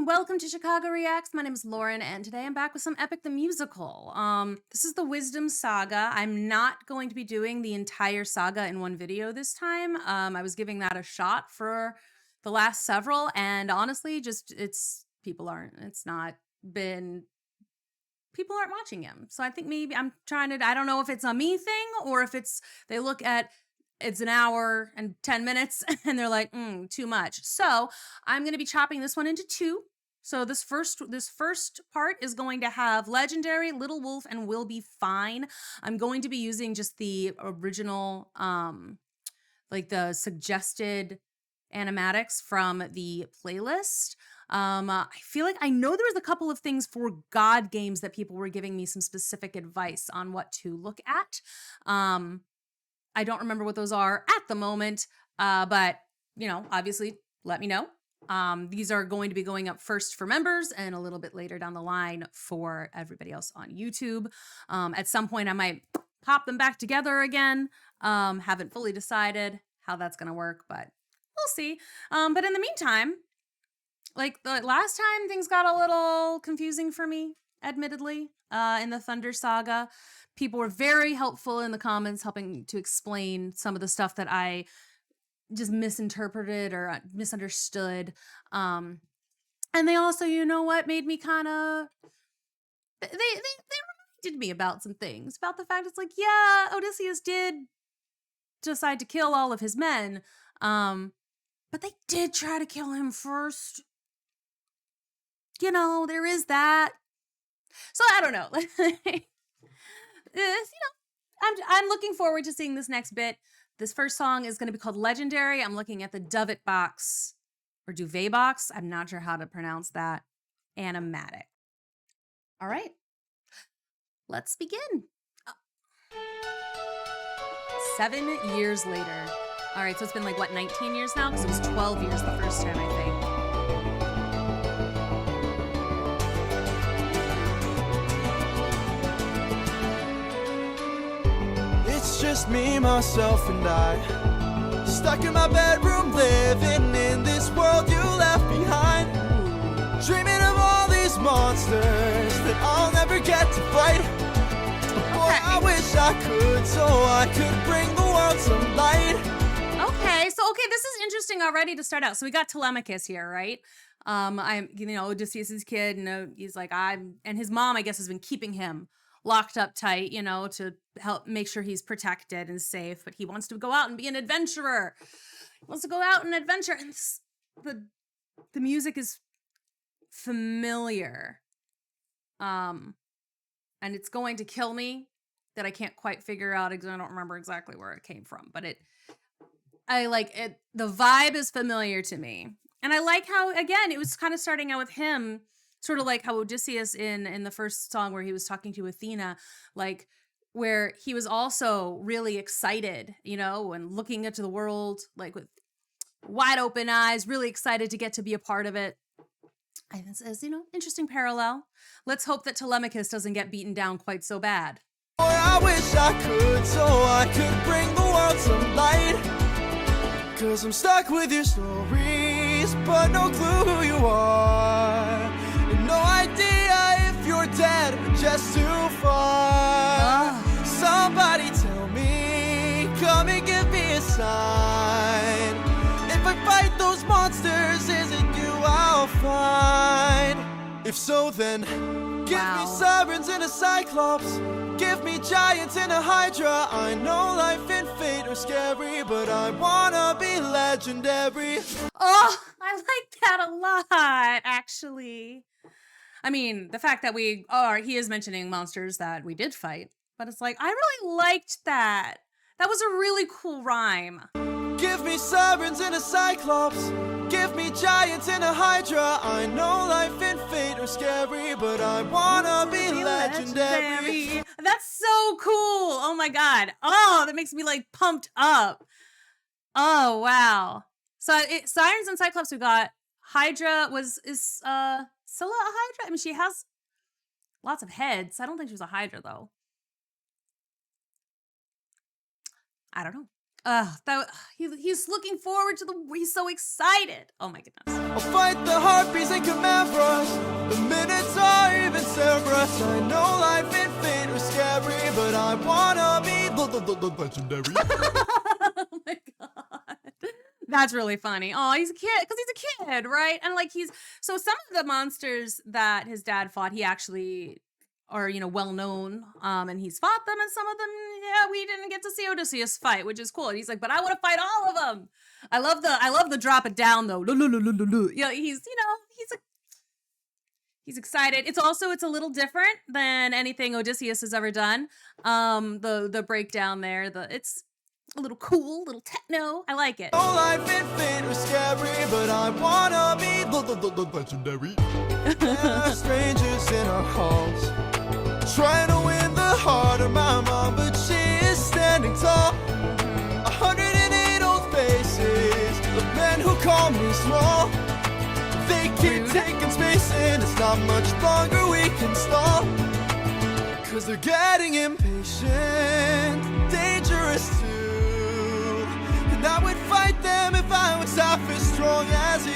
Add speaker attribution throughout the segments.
Speaker 1: welcome to Chicago Reacts. My name is Lauren, and today I'm back with some Epic the Musical. This is the Wisdom Saga. I'm not going to be doing the entire saga in one video this time. I was giving that a shot for the last several, and honestly, people aren't watching him. So I think maybe I don't know if it's a me thing or if they look at it's an hour and 10 minutes and they're like, too much. So I'm going to be chopping this one into two. So this first part is going to have Legendary, Little Wolf, and Will Be Fine. I'm going to be using just the original, like the suggested animatics from the playlist. I feel like I know there was a couple of things for God games that people were giving me some specific advice on what to look at. I don't remember what those are at the moment, but, obviously let me know. These are going to be going up first for members and a little bit later down the line for everybody else on YouTube. At some point, I might pop them back together again. Haven't fully decided how that's going to work, but we'll see. But in the meantime, like the last time, things got a little confusing for me, admittedly, in the Thunder Saga. People were very helpful in the comments helping to explain some of the stuff that I just misinterpreted or misunderstood. And they also, made me kind of, they reminded me about some things, about the fact it's like, yeah, Odysseus did decide to kill all of his men, but they did try to kill him first. There is that. So I don't know. I'm looking forward to seeing this next bit. This first song is going to be called Legendary. I'm looking at the Duvet box or Duvet box. I'm not sure how to pronounce that. Animatic. All right. Let's begin. 7 years later. All right, so it's been 19 years now? Because it was 12 years the first time, I think.
Speaker 2: It's just me, myself, and I, stuck in my bedroom, living in this world you left behind, dreaming of all these monsters that I'll never get to fight. Boy, I wish I could, so I could bring the world some light.
Speaker 1: Okay, this is interesting already to start out. So we got Telemachus here, right? Odysseus's kid, and he's like, and his mom, I guess, has been keeping him locked up tight, to help make sure he's protected and safe, but he wants to go out and be an adventurer. He wants to go out and adventure, and the music is familiar. And it's going to kill me that I can't quite figure out, because I don't remember exactly where it came from, but I like it. The vibe is familiar to me. And I like how, again, it was kind of starting out with him, sort of like how Odysseus in the first song where he was talking to Athena, where he was also really excited, and looking into the world, with wide open eyes, really excited to get to be a part of it. And it says, interesting parallel. Let's hope that Telemachus doesn't get beaten down quite so bad.
Speaker 2: Boy, I wish I could, so I could bring the world some light. 'Cause I'm stuck with your stories, but no clue who you are. And no idea if you're dead or just too far. Somebody tell me, come and give me a sign. If I fight those monsters, is it you I'll find? If so, then give me sirens and a cyclops. Give me giants and a hydra. I know life and fate are scary, but I wanna be legendary.
Speaker 1: Oh, I like that a lot, actually. I mean, the fact that he is mentioning monsters that we did fight, but it's like, I really liked that. That was a really cool rhyme.
Speaker 2: Give me sirens and a cyclops. Give me giants and a hydra. I know life and fate are scary, but I wanna be legendary.
Speaker 1: That's so cool. Oh my God. Oh, that makes me pumped up. Oh, wow. So sirens and cyclops we got. Hydra is Scylla a hydra? I mean, she has lots of heads. I don't think she was a hydra though. I don't know. He's looking forward to he's so excited. Oh my goodness.
Speaker 2: I'll fight the heartbeats and command rush. The minutes are even Cerberus. I know life ain't fate or scary, but I wanna be the legendary.
Speaker 1: Oh my god. That's really funny. Oh, he's a kid because he's a kid, right? And like so some of the monsters that his dad fought, he actually are, well known. And he's fought them, and some of them, yeah, we didn't get to see Odysseus fight, which is cool. And he's like, but I want to fight all of them. I love the drop it down though. Yeah, he's excited. It's a little different than anything Odysseus has ever done. The breakdown there, it's a little cool, little techno. I like it.
Speaker 2: No life ain't fate or scary, but I wanna be the legendary. There are strangers in our halls, trying to win the heart of my mom, but she is standing tall. 108 old faces of men who call me small. They keep taking space and it's not much longer we can stall. Cause they're getting impatient, dangerous too. And I would fight them if I was half as strong as you.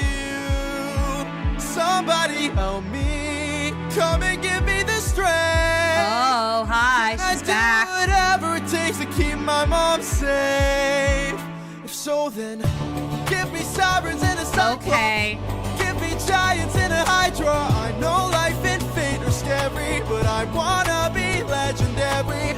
Speaker 2: Somebody help me, come and give me the strength.
Speaker 1: Oh, hi, she's back.
Speaker 2: I do whatever it takes to keep my mom safe. If so, then give me sirens and a cyclone.
Speaker 1: Okay.
Speaker 2: Give me giants in a hydra. I know life ain't fate or scary, but I wanna be legendary.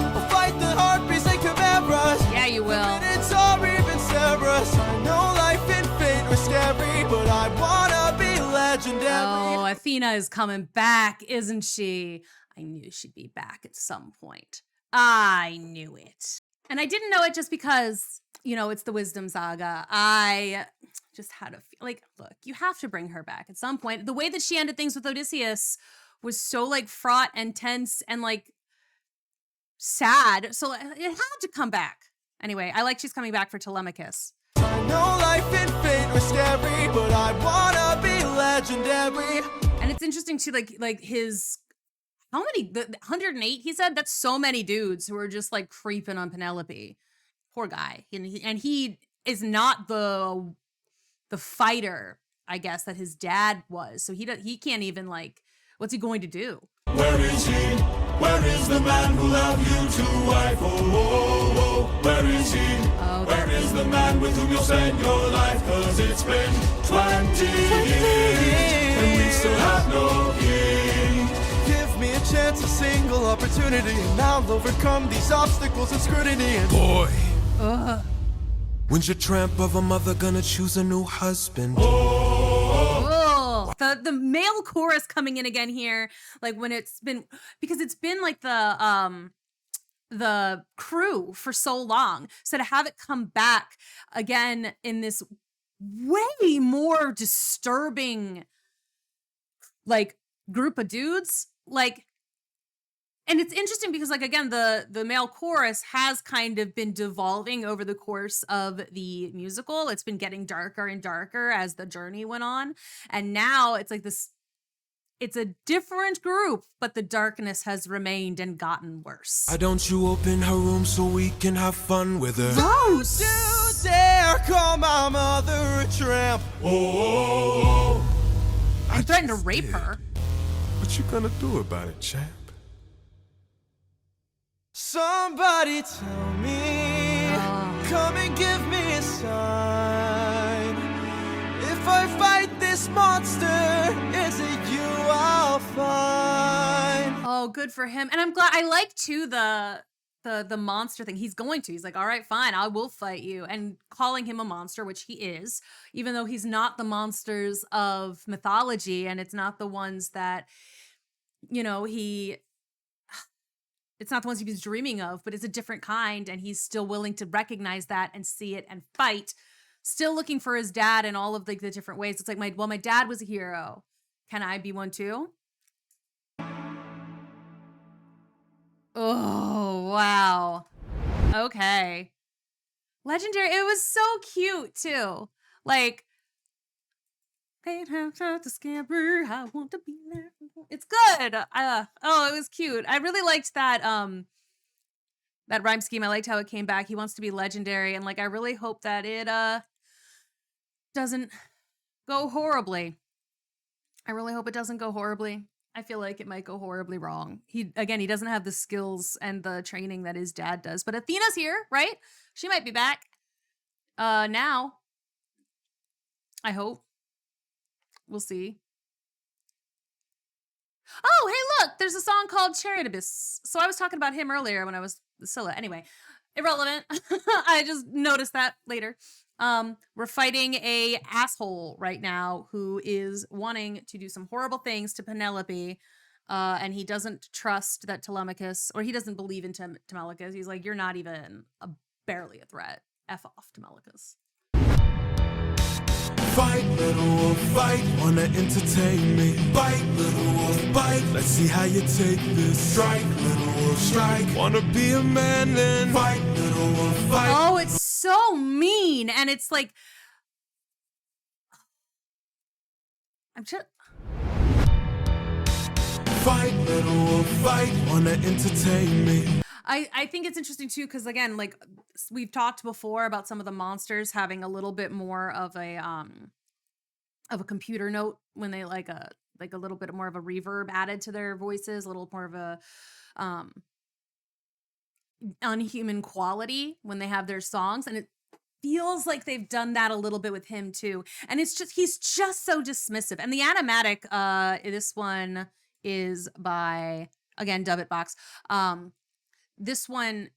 Speaker 2: I'll fight the heartbeats and command rush.
Speaker 1: Yeah, you will.
Speaker 2: And it's all even Cerberus. I know life ain't fate or scary, but I wanna be legendary.
Speaker 1: Oh, Athena is coming back, isn't she? I knew she'd be back at some point. I knew it. And I didn't know it just because, it's the Wisdom Saga. I just had a like, look, you have to bring her back at some point. The way that she ended things with Odysseus was so like fraught and tense and like sad. So it had to come back. Anyway, I like she's coming back for Telemachus.
Speaker 2: I know life ain't fate or scary, but I wanna be legendary.
Speaker 1: And it's interesting too, like his, how many, the 108 he said? That's so many dudes who are just like creeping on Penelope. Poor guy. And he is not the fighter, I guess, that his dad was. So he can't even like, what's he going to do?
Speaker 3: Where is he? Where is the man who loved you to wife? Oh, oh, oh, where is he?
Speaker 1: Oh,
Speaker 3: where is the man with whom you'll spend your life? Cause it's been 20 years and we still have no king.
Speaker 2: Give me a chance, a single opportunity, and I'll overcome these obstacles and scrutiny. And
Speaker 3: Boy,
Speaker 4: when's your tramp of a mother gonna choose a new husband?
Speaker 1: Oh, the male chorus coming in again here, like when because it's been like the crew for so long. So to have it come back again in this way more disturbing like group of dudes, like, and it's interesting because, like, again, the male chorus has kind of been devolving over the course of the musical. It's been getting darker and darker as the journey went on. And now it's like this, it's a different group, but the darkness has remained and gotten worse.
Speaker 4: Why don't you open her room so we can have fun with her?
Speaker 2: don't you dare call my mother a tramp.
Speaker 3: oh, oh, oh.
Speaker 1: And threatened to rape her.
Speaker 4: What you gonna do about it, champ?
Speaker 2: Somebody tell me, come and give me a sign. If I fight this monster, is it you I'll find?
Speaker 1: Oh, good for him. And I'm glad, I like too the monster thing. He's like, all right, fine, I will fight you. And calling him a monster, which he is, even though he's not the monsters of mythology, and it's not the ones that, it's not the ones he was dreaming of, but it's a different kind, and he's still willing to recognize that and see it and fight, still looking for his dad in all of the different ways. It's like, my dad was a hero. Can I be one too? Oh, wow. Okay. Legendary. It was so cute too. Like, ain't have to scamper. I want to be there. It's good. It was cute. I really liked that that rhyme scheme. I liked how it came back. He wants to be legendary, and like I really hope that it doesn't go horribly. I really hope it doesn't go horribly. I feel like it might go horribly wrong. He doesn't have the skills and the training that his dad does. But Athena's here, right? She might be back. Now. I hope. We'll see. Oh, hey, look, there's a song called Charitibus. So I was talking about him earlier when I was Scylla. Anyway, irrelevant. I just noticed that later. We're fighting a asshole right now who is wanting to do some horrible things to Penelope. And he doesn't trust that Telemachus, or he doesn't believe in Telemachus. He's like, you're not even barely a threat. F off, Telemachus.
Speaker 4: Fight, little wolf, fight, wanna entertain me. Bite, little wolf, bite, let's see how you take this. Strike, little wolf, strike, wanna be a man then. Fight, little wolf, fight.
Speaker 1: Oh, it's so mean. And it's like, I'm just...
Speaker 4: Fight, little wolf, fight, wanna entertain me.
Speaker 1: I think it's interesting too, because again, like we've talked before about some of the monsters having a little bit more of a computer note when they like a little bit more of a reverb added to their voices, a little more of a unhuman quality when they have their songs, and it feels like they've done that a little bit with him too. And it's just he's just so dismissive. And the animatic, this one is by again Dubbitbox. This one,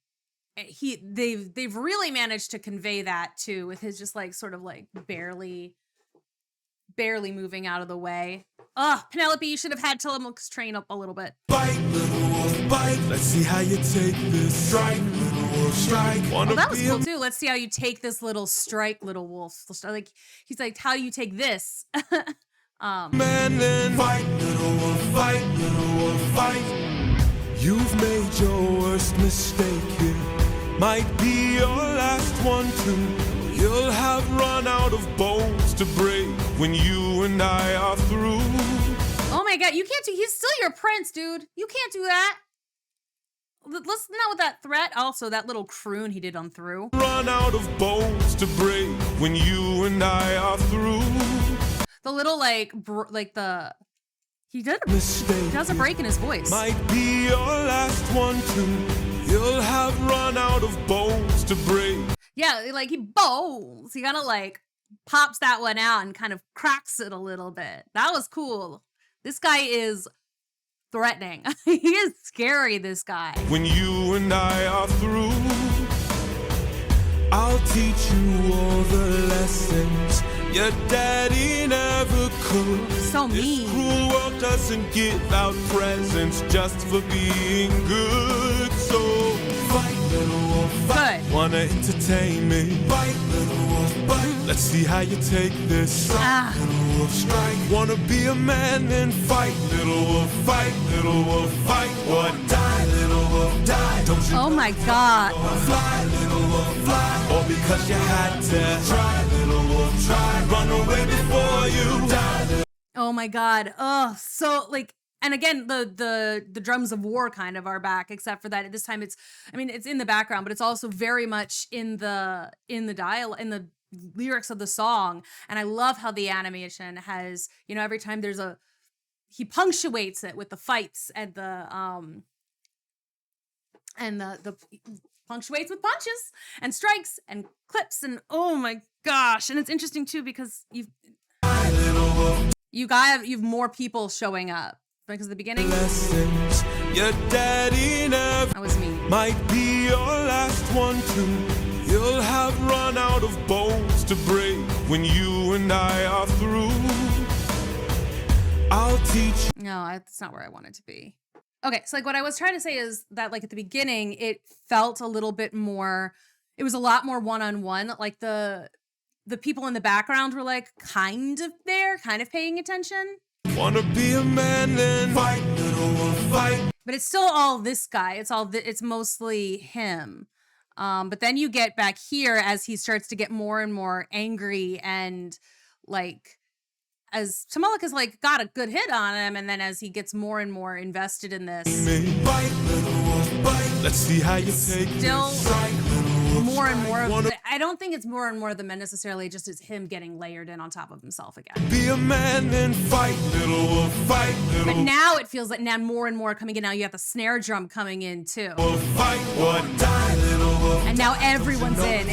Speaker 1: they've really managed to convey that too, with his just like sort of like barely moving out of the way. Ugh, Penelope, you should have had Telemachus train up a little bit.
Speaker 4: Bite, little wolf, bite, let's see how you take this. Strike, little wolf, strike.
Speaker 1: Well, that was cool too. Let's see how you take this little strike, little wolf. Like he's like, how you take this?
Speaker 4: Man, then fight, little wolf, fight, little wolf, fight. You've made your worst mistake here. Might be your last one too. You'll have run out of bones to break when you and I are through.
Speaker 1: Oh my god, you can't do, he's still your prince, dude. You can't do that. Let's not with that threat. Also, that little croon he did on Through.
Speaker 4: Run out of bones to break when you and I are through.
Speaker 1: The little he does a break in his voice.
Speaker 4: Might be your last one too. You'll have run out of bones to break.
Speaker 1: Yeah, like he kind of like pops that one out and kind of cracks it a little bit. That was cool. This guy is threatening. He is scary, this guy.
Speaker 4: When you and I are through, I'll teach you all the lessons your daddy never could.
Speaker 1: So mean.
Speaker 4: This cruel world doesn't give out presents just for being good. So fight, little wolf, fight.
Speaker 1: Good.
Speaker 4: Wanna entertain me? Bite, little wolf, bite. Let's see how you take this. Strike, little wolf, strike. Wanna be a man, then fight, little wolf, fight, little wolf, fight. Or die, little wolf, die. Don't you
Speaker 1: oh my god.
Speaker 4: Fly, little wolf, fly. Or because you had to try, little wolf, try. Run away before you die.
Speaker 1: Oh my god. Oh, so like, and again, the drums of war kind of are back, except for that this time it's in the background, but it's also very much in the dialogue, in the lyrics of the song. And I love how the animation has, every time he punctuates it with the fights and the punctuates with punches and strikes and clips, and oh my gosh. And it's interesting too because you've more people showing up. Because at the beginning,
Speaker 4: lessons your daddy never
Speaker 1: that was me.
Speaker 4: Might be your last one too. You'll have run out of bones to break when you and I are through. I'll teach.
Speaker 1: No, that's not where I wanted to be. Okay, so like what I was trying to say is that like at the beginning, it felt a little bit more. It was a lot more one-on-one. Like the people in the background were like kind of there, kind of paying attention.
Speaker 4: Wanna be a man then fight, little wolf, fight.
Speaker 1: But it's still all this guy. It's mostly him. But then you get back here as he starts to get more and more angry, and like as Telemachus like got a good hit on him, and then as he gets more and more invested in this.
Speaker 4: Fight, little wolf, fight. Let's see how you take
Speaker 1: still
Speaker 4: this.
Speaker 1: more and more of the, I don't think it's more and more the men necessarily, just it's him getting layered in on top of himself again.
Speaker 4: Be a man and fight, little wolf, fight, little
Speaker 1: But now it feels like now more and more coming in. Now you got the snare drum coming in too.
Speaker 4: wolf, fight or die, little wolf.
Speaker 1: And now everyone's in.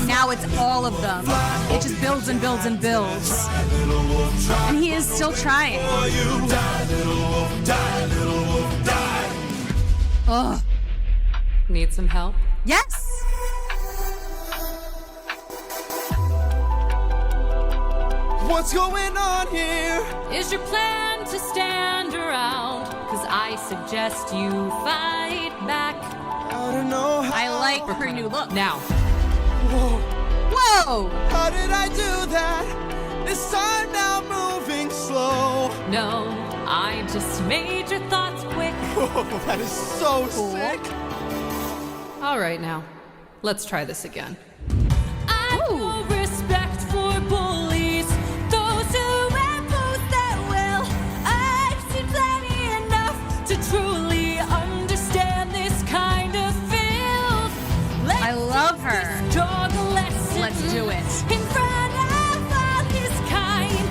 Speaker 1: Now it's all of them. It just builds and builds and builds. And he is still trying.
Speaker 4: You die, little wolf, die, little wolf, die.
Speaker 1: Ugh.
Speaker 5: Need some help?
Speaker 1: Yes.
Speaker 2: What's going on here?
Speaker 5: Is your plan to stand around? Cause I suggest you fight back.
Speaker 2: I don't know how.
Speaker 1: I like her new look.
Speaker 5: Now,
Speaker 2: Whoa.
Speaker 1: Whoa.
Speaker 2: How did I do that? This time now moving slow.
Speaker 5: no, I just made your thoughts quick.
Speaker 2: Whoa, that is so sick.
Speaker 5: All right, now, let's try this again.
Speaker 1: Ooh.
Speaker 5: No respect for bullies, those who impose their will. I've seen plenty enough to truly understand this kind of filth.
Speaker 1: I love her.
Speaker 5: Dog a lesson.
Speaker 1: Let's do it.
Speaker 5: In front of all his kind.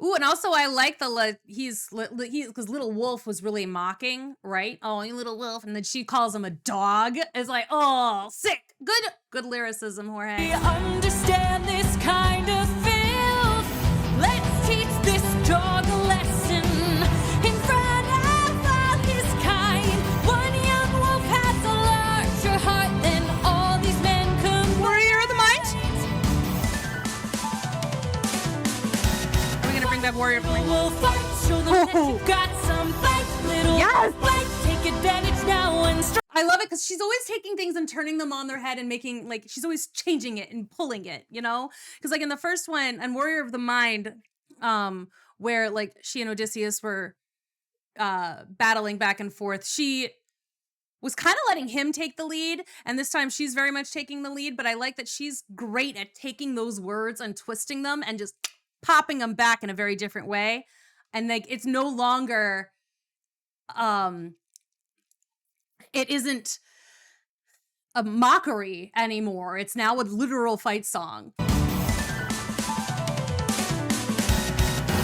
Speaker 1: Ooh, and also I like he's because Little Wolf was really mocking, right? Oh, you little wolf, and then she calls him a dog. It's like, oh, sick. Good lyricism, Jorge.
Speaker 5: Understand this kind of filth. Let's teach this dog a lesson in front of all his kind. One young wolf has a larger heart than all these men combined.
Speaker 1: Warrior of the Mind. Are we gonna bring back Warrior of the Mind?
Speaker 5: We'll fight, show them that you've got some fight, little
Speaker 1: Yes.
Speaker 5: fight. Take advantage now and strike.
Speaker 1: I love it because she's always taking things and turning them on their head and making, like, she's always changing it and pulling it, you know? Because, like, in the first one, and Warrior of the Mind, where, like, she and Odysseus were battling back and forth, she was kind of letting him take the lead, and this time she's very much taking the lead, but I like that she's great at taking those words and twisting them and just popping them back in a very different way. And, like, it's no longer... it isn't a mockery anymore. It's now a literal fight song.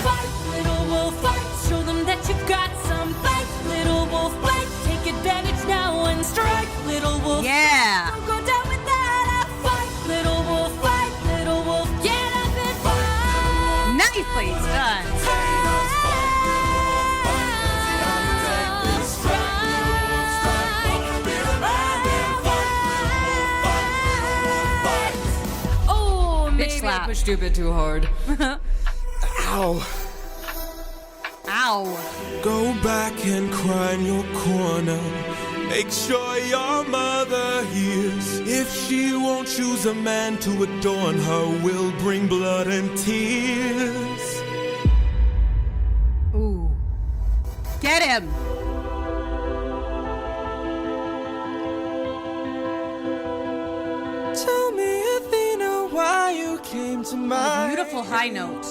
Speaker 5: Fight, little wolf, fight. Show them that you've got some fight, little wolf, fight. Take advantage now and strike, little wolf.
Speaker 1: Yeah.
Speaker 5: Don't go down without a fight, little wolf, fight, little wolf. Get up and fight.
Speaker 1: Nicely done.
Speaker 5: Oh, maybe
Speaker 1: slap.
Speaker 5: I pushed you a bit too hard.
Speaker 2: Ow.
Speaker 1: Ow.
Speaker 4: Go back and cry in your corner. Make sure your mother hears. If she won't choose a man to adorn her, will bring blood and tears.
Speaker 1: Ooh. Get him.
Speaker 2: Tell me, Athena, why you came to my
Speaker 1: Beautiful high note.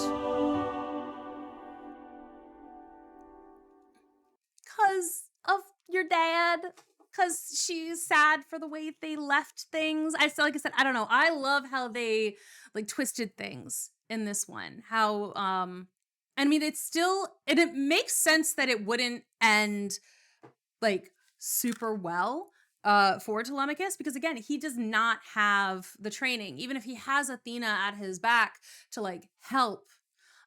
Speaker 1: Because of your dad. Because she's sad for the way they left things. Like I said, I don't know. I love how they like twisted things in this one. How I mean, it's still it makes sense that it wouldn't end like super well for Telemachus, because again, he does not have the training. Even if he has Athena at his back to like help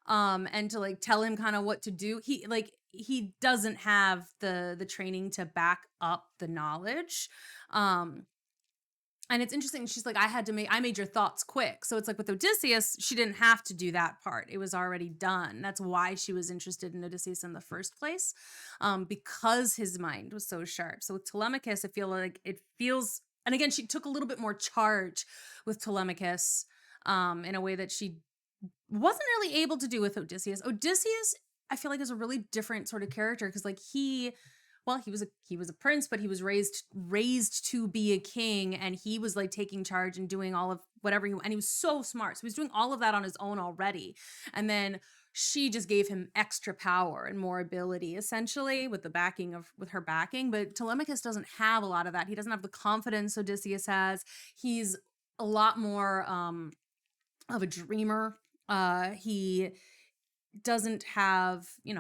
Speaker 1: and to like tell him kind of what to do, he doesn't have the training to back up the knowledge. And it's interesting. She's like, I made your thoughts quick. So it's like with Odysseus, she didn't have to do that part. It was already done. That's why she was interested in Odysseus in the first place, because his mind was so sharp. So with Telemachus, I feel like and again, she took a little bit more charge with Telemachus in a way that she wasn't really able to do with Odysseus. Odysseus, I feel like, is a really different sort of character because like he was a prince, but he was raised to be a king, and he was like taking charge and doing all of whatever and he was so smart. So he was doing all of that on his own already. And then she just gave him extra power and more ability, essentially, with her backing. But Telemachus doesn't have a lot of that. He doesn't have the confidence Odysseus has. He's a lot more of a dreamer. He doesn't have, he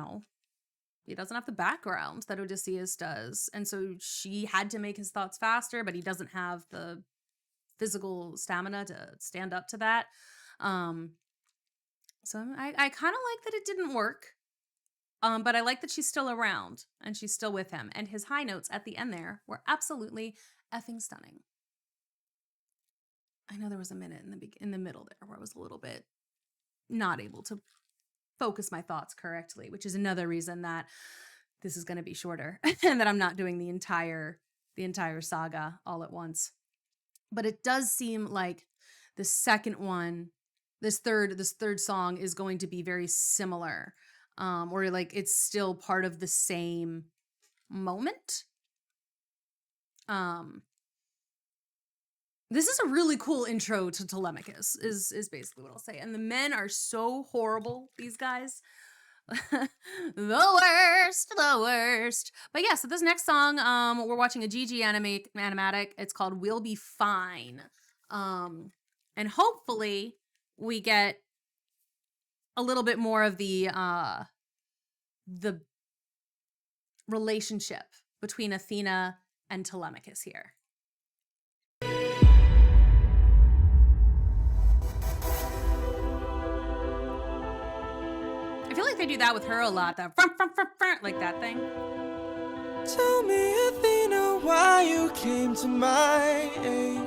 Speaker 1: doesn't have the background that Odysseus does. And so she had to make his thoughts faster, but he doesn't have the physical stamina to stand up to that. So I kind of like that it didn't work. But I like that she's still around and she's still with him. And his high notes at the end there were absolutely effing stunning. I know there was a minute in the middle there where I was a little bit not able to focus my thoughts correctly, which is another reason that this is going to be shorter and that I'm not doing the entire saga all at once. But it does seem like the second one, this third song is going to be very similar, or like it's still part of the same moment. This is a really cool intro to Telemachus, is basically what I'll say. And the men are so horrible, these guys. the worst. But yeah, so this next song, we're watching a GG animatic. It's called We'll Be Fine. And hopefully we get a little bit more of the relationship between Athena and Telemachus here. I feel like they do that with her a lot, that like that thing.
Speaker 2: Tell me, Athena, why you came to my aid.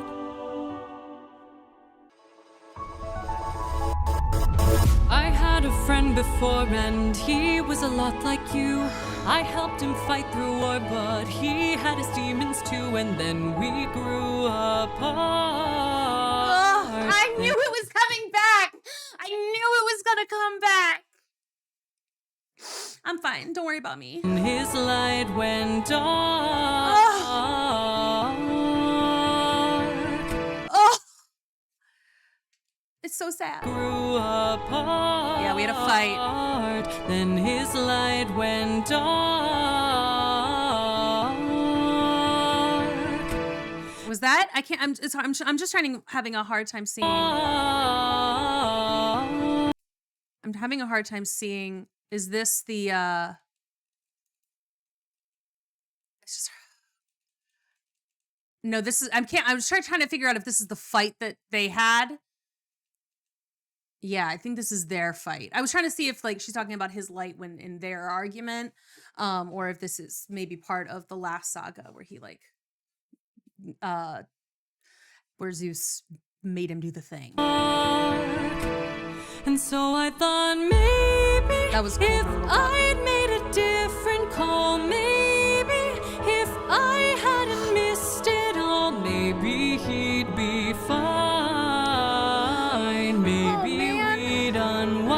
Speaker 5: I had a friend before and he was a lot like you. I helped him fight through war, but he had his demons too, and then we grew apart.
Speaker 1: Oh, I knew it was coming back. I knew it was gonna come back. I'm fine. Don't worry about me.
Speaker 5: His light went dark.
Speaker 1: Oh, it's so sad.
Speaker 5: Grew apart.
Speaker 1: Yeah, we had a fight.
Speaker 5: Then his light went dark.
Speaker 1: Was that? I can't. I'm just having a hard time seeing. I'm having a hard time seeing. Is this the? It's just. No, this is. I was trying to figure out if this is the fight that they had. Yeah, I think this is their fight. I was trying to see if like she's talking about his light when in their argument, or if this is maybe part of the last saga where he like, where Zeus made him do the thing.
Speaker 5: And so I thought maybe
Speaker 1: That was cool
Speaker 5: if
Speaker 1: for a little bit.
Speaker 5: I'd made a different call, maybe if I hadn't missed it all, maybe he'd be fine. Maybe we'd unwind.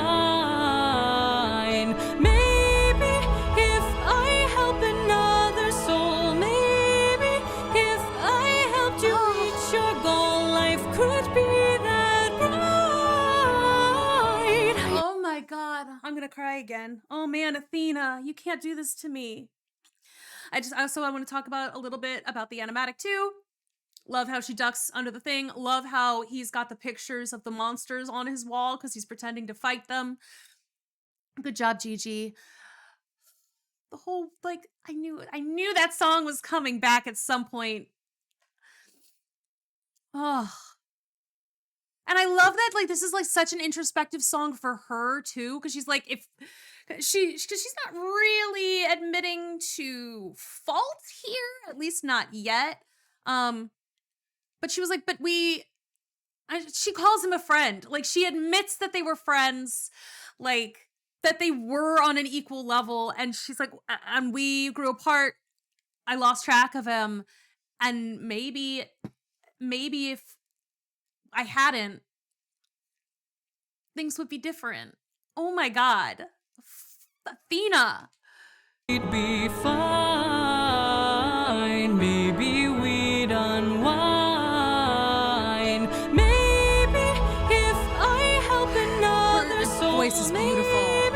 Speaker 5: Maybe if I help another soul, maybe if I helped you reach your goal, life could be that bright.
Speaker 1: Oh my God, I'm gonna cry again. Oh man, Athena, you can't do this to me. I want to talk about a little bit about the animatic too. Love how she ducks under the thing. Love how he's got the pictures of the monsters on his wall because he's pretending to fight them. Good job, Gigi. The whole, like, I knew that song was coming back at some point. Oh. And I love that, like, this is like such an introspective song for her too, because she's like, because she's not really admitting to fault here, at least not yet. But she was like, she calls him a friend. Like, she admits that they were friends, like, that they were on an equal level. And she's like, and we grew apart. I lost track of him. And maybe if I hadn't, things would be different. Oh my God. Athena.
Speaker 5: We'd be fine. Maybe we'd unwind. Maybe if I help another
Speaker 1: Her
Speaker 5: soul,
Speaker 1: voice is beautiful.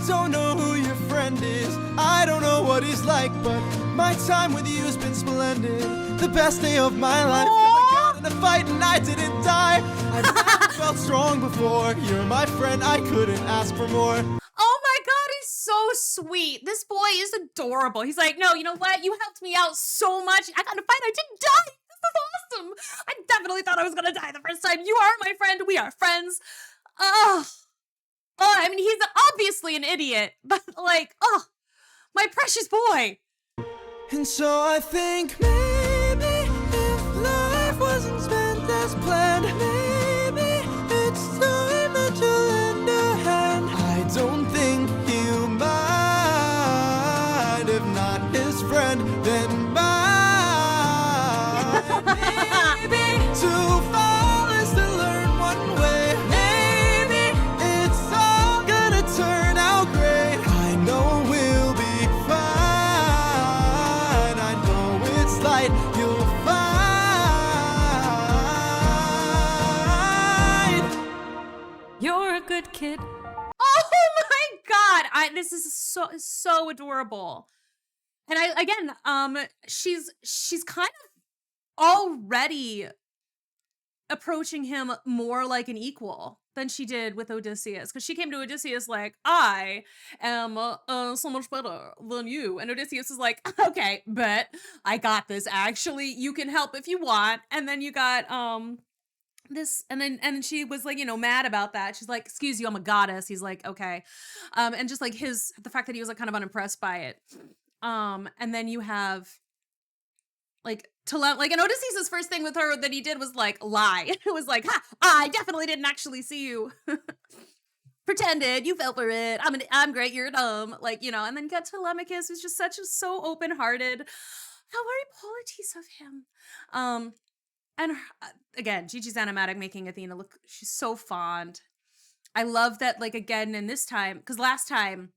Speaker 2: don't know who your friend is, I don't know what he's like, but my time with you's been splendid. The best day of my life, 'cause I got in a fight and I didn't die. I've never felt strong before. You're my friend, I couldn't ask for more.
Speaker 1: Oh my God, he's so sweet. This boy is adorable. He's like, no, you know what? You helped me out so much. I got in a fight, I didn't die. This is awesome. I definitely thought I was gonna die the first time. You are my friend. We are friends. Oh, I mean, he's obviously an idiot, but like, oh, my precious boy.
Speaker 2: And so I think maybe if life wasn't spent as planned, maybe it's time that you lend a hand. I don't think he'll mind. If not his friend, then mine. Maybe to fall is to learn one way. Maybe it's all gonna turn out great. I know we'll be fine. I know it's light you'll find.
Speaker 5: You're a good kid.
Speaker 1: Oh my God. This is so adorable. And she's kind of already approaching him more like an equal than she did with Odysseus, because she came to Odysseus like, I am so much better than you, and Odysseus is like, okay, but I got this, actually you can help if you want. And then you got this, and then she was like, mad about that. She's like, excuse you, I'm a goddess. He's like, okay. And just like the fact that he was like kind of unimpressed by it. And then you have like and Odysseus' first thing with her that he did was like lie. It was like, ha, I definitely didn't actually see you. Pretended, you fell for it. I'm great, you're dumb. Like, and then got Telemachus, who's just so open-hearted. How very polities of him. And again, Gigi's animatic making Athena look, she's so fond. I love that, like, again, in this time, because last time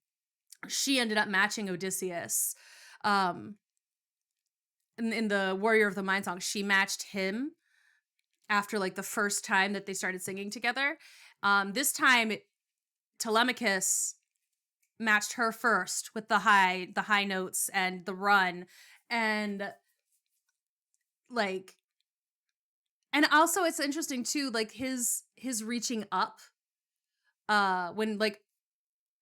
Speaker 1: she ended up matching Odysseus. In the Warrior of the Mind song, she matched him after like the first time that they started singing together. This time, Telemachus matched her first with the high notes and the run, and like, and also it's interesting too, like his reaching up, when like.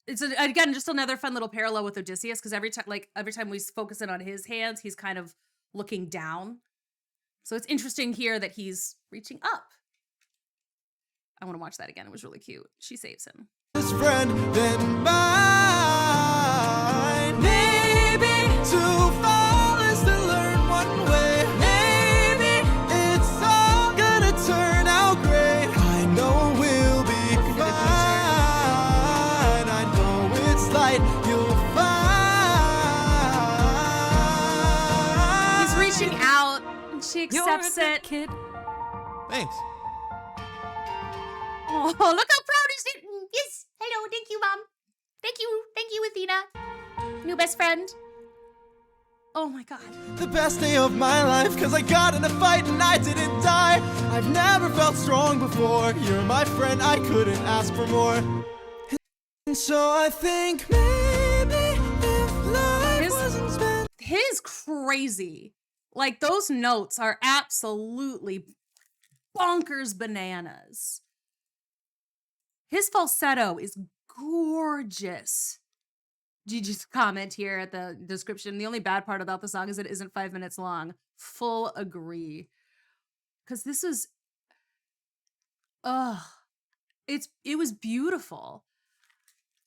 Speaker 1: It's again just another fun little parallel with Odysseus, because every time we focus in on his hands, he's kind of looking down. So it's interesting here that he's reaching up. I want to watch that again. It was really cute. She saves him.
Speaker 2: His friend, then mine. Maybe to fall is to learn one way. Maybe it's all gonna turn out great. I know we'll be fine. I know it's light you'll find.
Speaker 1: He's reaching out, and she accepts
Speaker 5: You're a good
Speaker 1: it.
Speaker 5: kid.
Speaker 2: Thanks.
Speaker 1: Oh, look how proud he's. Yes, hello, thank you, Mom. Thank you, Athena. New best friend. Oh my God.
Speaker 2: The best day of my life, 'cause I got in a fight and I didn't die. I've never felt strong before. You're my friend, I couldn't ask for more. And so I think maybe if life wasn't spent.
Speaker 1: His crazy. Like, those notes are absolutely bonkers bananas. His falsetto is gorgeous. Gigi's comment here at the description. The only bad part about the song is it isn't 5 minutes long. Full agree. Because this is, it was beautiful.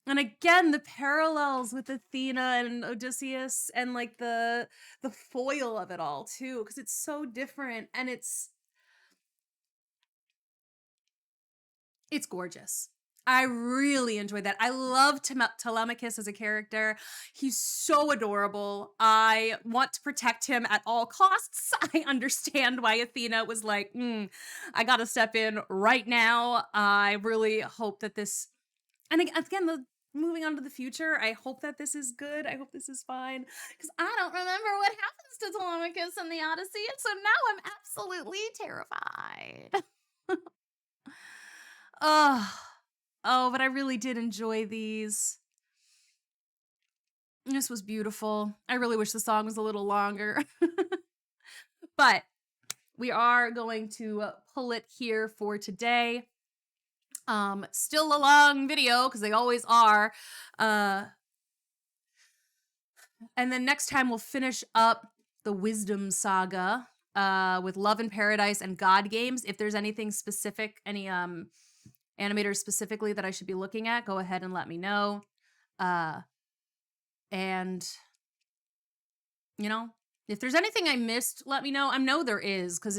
Speaker 1: And again, the parallels with Athena and Odysseus, and like the foil of it all too, because it's so different, and it's gorgeous. I really enjoyed that. I love Telemachus as a character. He's so adorable. I want to protect him at all costs. I understand why Athena was like, I gotta step in right now. I really hope that this, and again, moving on to the future, I hope that this is good. I hope this is fine. Because I don't remember what happens to Telemachus in the Odyssey, and so now I'm absolutely terrified. Oh, but I really did enjoy these. This was beautiful. I really wish the song was a little longer. But we are going to pull it here for today. Still a long video because they always are. And then next time we'll finish up the Wisdom Saga with Love in Paradise and God Games. If there's anything specific, any animators specifically that I should be looking at, go ahead and let me know. And you know, if there's anything I missed, let me know. I know there is, because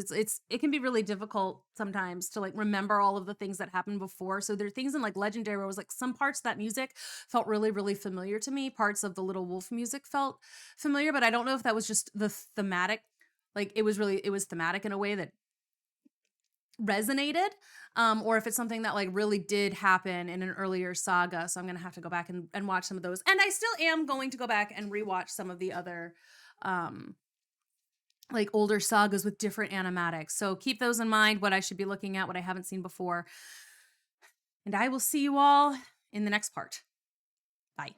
Speaker 1: it can be really difficult sometimes to like remember all of the things that happened before. So there are things in like Legendary where it was like some parts of that music felt really, really familiar to me. Parts of the Little Wolf music felt familiar, but I don't know if that was just the thematic. Like it was thematic in a way that resonated, or if it's something that like really did happen in an earlier saga. So I'm gonna have to go back and watch some of those. And I still am going to go back and rewatch some of the other like older sagas with different animatics. So keep those in mind, what I should be looking at, what I haven't seen before. And I will see you all in the next part. Bye.